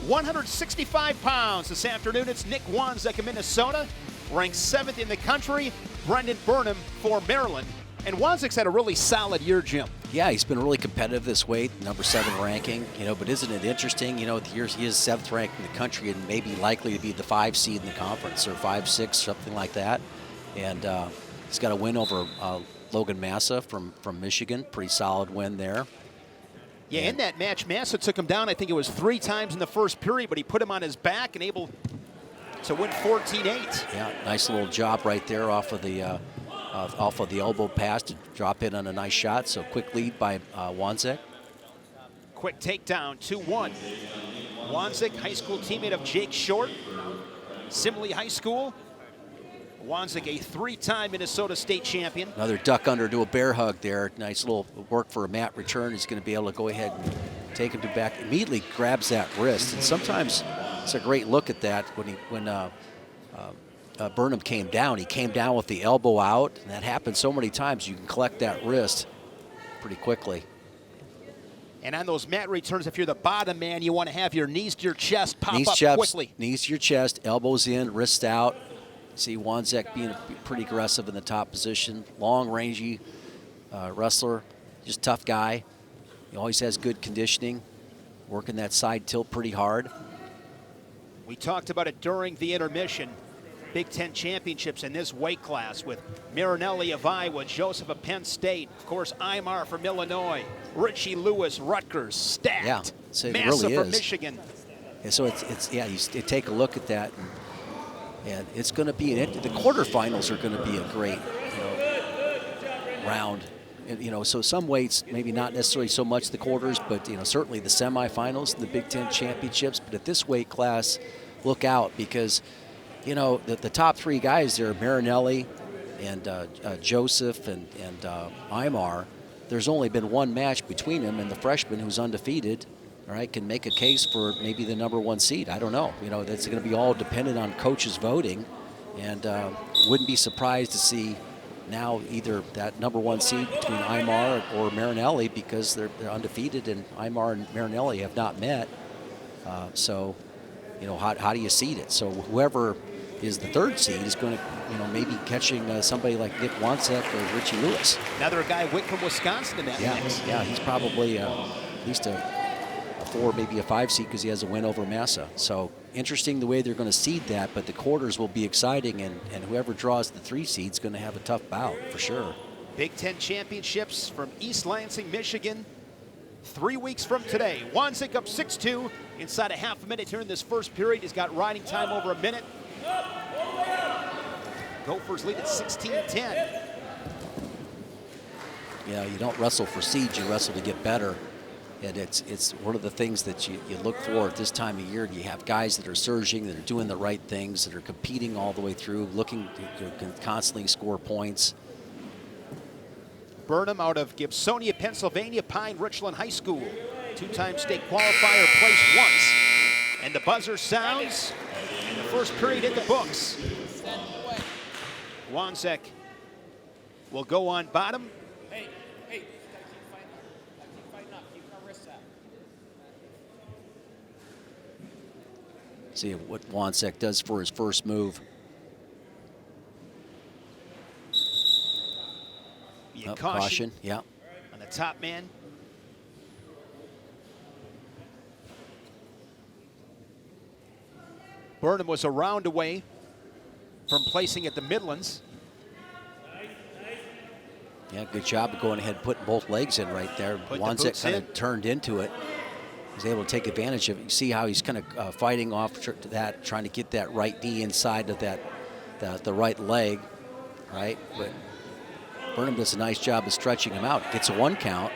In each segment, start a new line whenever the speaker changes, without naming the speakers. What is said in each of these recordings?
165 pounds this afternoon. It's Nick Wanzek of Minnesota, ranked 7th in the country. Brendan Burnham for Maryland. And Wanzek's had a really solid year, Jim.
Yeah, he's been really competitive this weight, number 7 ranking. But isn't it interesting? The years he is 7th ranked in the country and maybe likely to be the 5 seed in the conference or 5-6, something like that. And he's got a win over Logan Massa from Michigan. Pretty solid win there.
Yeah, in that match, Massa took him down, I think it was 3 times in the first period, but he put him on his back and able to win 14-8.
Yeah, nice little job right there off of the elbow pass to drop in on a nice shot. So quick lead by Wanzek.
Quick takedown, 2-1. Wanzek, high school teammate of Jake Short, Simley High School. Wanzek, a 3-time Minnesota State champion.
Another duck under to a bear hug there. Nice little work for a mat return. He's going to be able to go ahead and take him to back. Immediately grabs that wrist. And sometimes it's a great look at that when Burnham came down. He came down with the elbow out, and that happens so many times. You can collect that wrist pretty quickly.
And on those mat returns, if you're the bottom man, you want to have your knees to your chest pop up quickly.
Knees to your chest, elbows in, wrist out. See Wanzek being pretty aggressive in the top position. Long, rangy wrestler, just tough guy. He always has good conditioning, working that side tilt pretty hard.
We talked about it during the intermission. Big Ten championships in this weight class with Marinelli of Iowa, Joseph of Penn State, of course, Imar from Illinois, Richie Lewis, Rutgers, stacked.
Yeah, so it
Massa
really
from
is.
Michigan.
Yeah, so you take a look at that, and it's going to be the quarterfinals are going to be a great round. And, so some weights maybe not necessarily so much the quarters, but certainly the semifinals and the Big Ten championships. But at this weight class, look out because the top 3 guys there, Marinelli and Joseph and Imar, there's only been one match between them, and the freshman who's undefeated, all right, can make a case for maybe the number 1 seed. I don't know. That's going to be all dependent on coaches voting, and wouldn't be surprised to see now either that number 1 seed between Imar or Marinelli because they're undefeated, and Imar and Marinelli have not met. So how do you seed it? So whoever is the 3rd seed is going to, maybe catching somebody like Nick Wanzek or Richie Lewis.
Another guy, Wick from Wisconsin in that mix.
Yeah, he's probably at least a 4, maybe a 5 seed because he has a win over Massa. So interesting the way they're going to seed that, but the quarters will be exciting, and whoever draws the 3 seed is going to have a tough bout for sure.
Big Ten championships from East Lansing, Michigan. 3 weeks from today. Wanzek up 6-2 inside a half a minute here in this first period. He's got riding time over a minute. Gophers lead at 16-10.
Yeah, you don't wrestle for seeds, you wrestle to get better. And it's one of the things that you look for at this time of year. You have guys that are surging, that are doing the right things, that are competing all the way through, looking to constantly score points.
Burnham out of Gibsonia, Pennsylvania, Pine Richland High School. 2-time state qualifier, placed once. And the buzzer sounds, and the first period in the books. Wanzek will go on bottom.
See what Wanzek does for his first move. Caution, yeah.
On the top man. Burnham was a round away from placing at the Midlands.
Yeah, good job of going ahead and putting both legs in right there. Wanzek kind of turned into it. He's able to take advantage of it. You see how he's kind of fighting off that, trying to get that right knee inside of the right leg, right? But Burnham does a nice job of stretching him out. Gets a 1 count.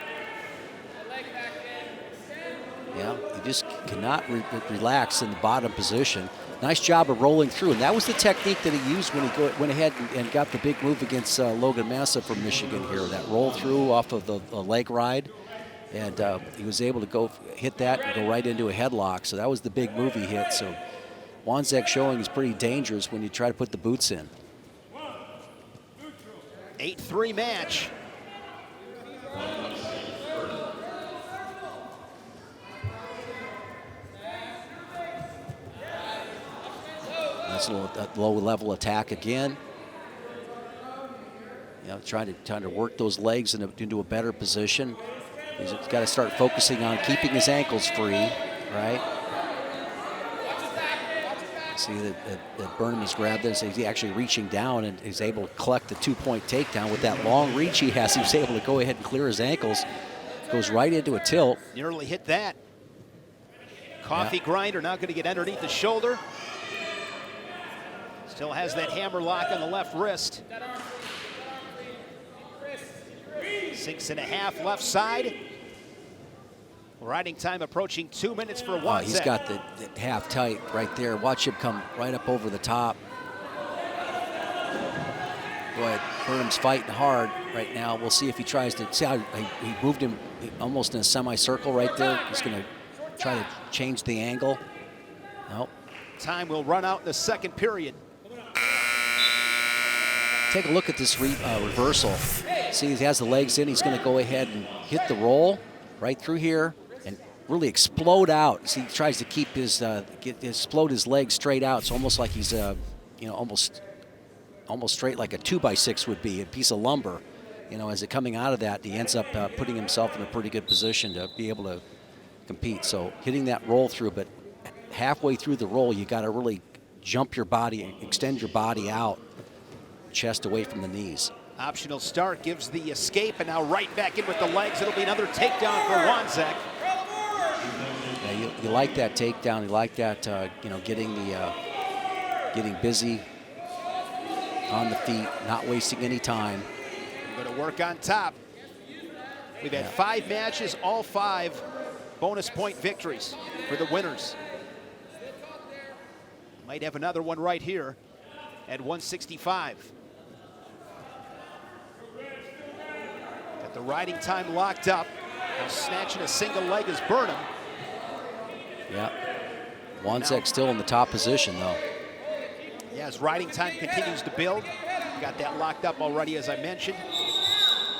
Yeah, he just cannot relax in the bottom position. Nice job of rolling through, and that was the technique that he used when he went ahead and got the big move against Logan Massa from Michigan here. That roll through off of the leg ride, and he was able to go hit that and go right into a headlock. So that was the big move he hit. So Wanzek showing he's pretty dangerous when you try to put the boots in.
8-3 match.
That's a low-level attack again. Trying to work those legs into a better position. He's got to start focusing on keeping his ankles free, right? See that Burnham has grabbed this. He's actually reaching down and is able to collect the 2-point takedown. With that long reach he has, he was able to go ahead and clear his ankles. Goes right into a tilt.
Nearly hit that. Coffee grinder now going to get underneath the shoulder. Still has that hammer lock on the left wrist. 6.5 left side. Riding time approaching 2 minutes for Wanzek.
He's got the half tight right there. Watch him come right up over the top. Go ahead. Burnham's fighting hard right now. We'll see if he tries to. See how he moved him almost in a semicircle right there. He's going to try to change the angle. Nope.
Time will run out in the second period.
Take a look at this reversal. See, he has the legs in. He's going to go ahead and hit the roll right through here and really explode out. See, he tries to keep his explode his legs straight out. It's almost like he's almost straight like a 2x6 would be, a piece of lumber. As it coming out of that, he ends up putting himself in a pretty good position to be able to compete. So hitting that roll through, but halfway through the roll, you got to really jump your body, extend your body out, chest away from the knees.
Optional start gives the escape, and now right back in with the legs. It'll be another takedown for Wanzek.
Yeah, you like that takedown. You like that, getting busy on the feet, not wasting any time.
We're going to work on top. We've had 5 matches, all 5 bonus point victories for the winners. Might have another one right here at 165. Got the riding time locked up. Now snatching a single leg is Burnham.
Yeah. Wanzek still in the top position, though.
Yeah, his riding time continues to build. Got that locked up already, as I mentioned.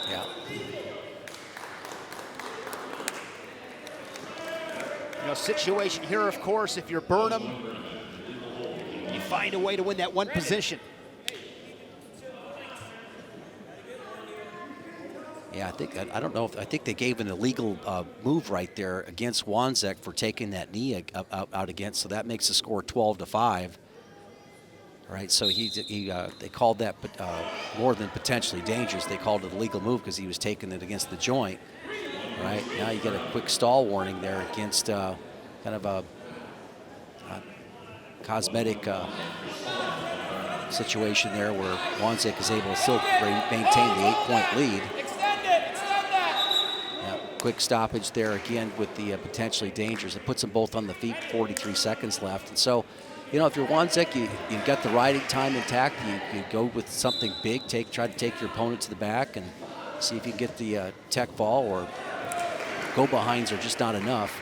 Yeah.
Situation here, of course, if you're Burnham, you find a way to win that one position.
Yeah, I think they gave an illegal move right there against Wanzek for taking that knee out against, so that makes the score 12-5. Right, so they called that more than potentially dangerous. They called it a legal move because he was taking it against the joint. Right, now you get a quick stall warning there against kind of a cosmetic situation there where Wanzek is able to still maintain the 8-point lead. Quick stoppage there again with the potentially dangerous. It puts them both on the feet, 43 seconds left. And so, if you're Wanzek, you've got the riding time intact. You go with something big, try to take your opponent to the back and see if you can get the tech fall, or go-behinds are just not enough.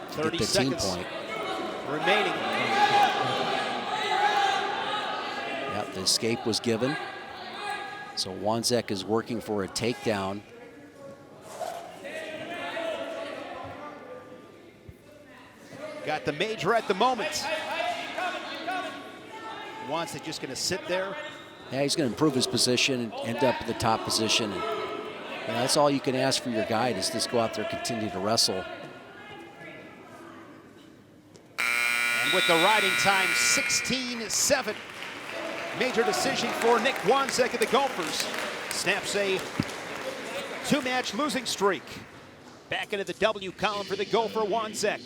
30
get the
seconds
team point
remaining.
Yep, the escape was given. So Wanzek is working for a takedown.
Got the major at the moment. Wanzek just going to sit there.
Yeah, he's going to improve his position and end up in the top position. And, that's all you can ask for your guy, is just go out there and continue to wrestle.
And with the riding time, 16-7. Major decision for Nick Wanzek of the Gophers. Snaps a 2-match losing streak. Back into the W column for the Gopher Wanzek.